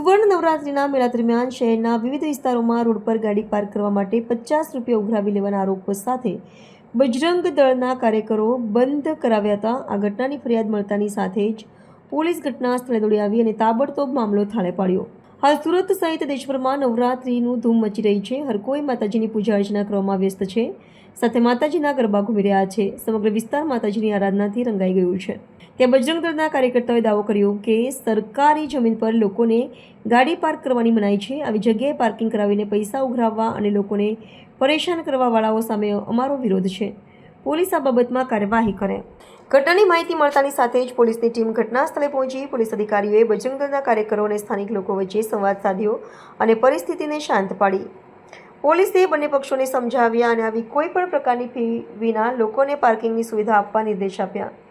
સુવર્ણ નવરાત્રિના મેળા દરમિયાન શહેરના વિવિધ વિસ્તારોમાં રોડ પર ગાડી પાર્ક કરવા માટે 50 રૂપિયા ઉઘરાવી લેવાના આરોપ સાથે બજરંગ દળના કાર્યકરો બંધ કરાવ્યા હતા। આ ઘટનાની ફરિયાદ મળતાની સાથે જ પોલીસ ઘટના સ્થળે દોડી આવી અને તાબડતોબ મામલો થાળે પાડ્યો। હાલ સુરત સહિત દેશભરમાં નવરાત્રિનું ધૂમ મચી રહી છે। હર કોઈ માતાજીની પૂજા અર્ચના કરવામાં વ્યસ્ત છે, સાથે માતાજીના ગરબા ઘૂમી રહ્યા છે। સમગ્ર વિસ્તાર માતાજીની આરાધનાથી રંગાઈ ગયું છે। ત્યાં બજરંગ દળના કાર્યકર્તાઓએ દાવો કર્યો કે સરકારી જમીન પર લોકોને ગાડી પાર્ક કરવાની મનાઈ છે। આવી જગ્યાએ પાર્કિંગ કરાવીને પૈસા ઉઘરાવવા અને લોકોને પરેશાન કરવાવાળાઓ સામે અમારો વિરોધ છે। પોલીસ આ બાબતમાં કાર્યવાહી કરે। ઘટનાની માહિતી મળતાની સાથે જ પોલીસની ટીમ ઘટના સ્થળે પહોંચી। પોલીસ અધિકારીઓએ બજરંગ દળના કાર્યકરો અને સ્થાનિક લોકો વચ્ચે સંવાદ સાધ્યો અને પરિસ્થિતિને શાંત પાડી। પોલીસે બંને પક્ષોને સમજાવ્યા અને આવી કોઈ પણ પ્રકારની ફી વિના લોકોને પાર્કિંગની સુવિધા આપવા નિર્દેશ આપ્યા।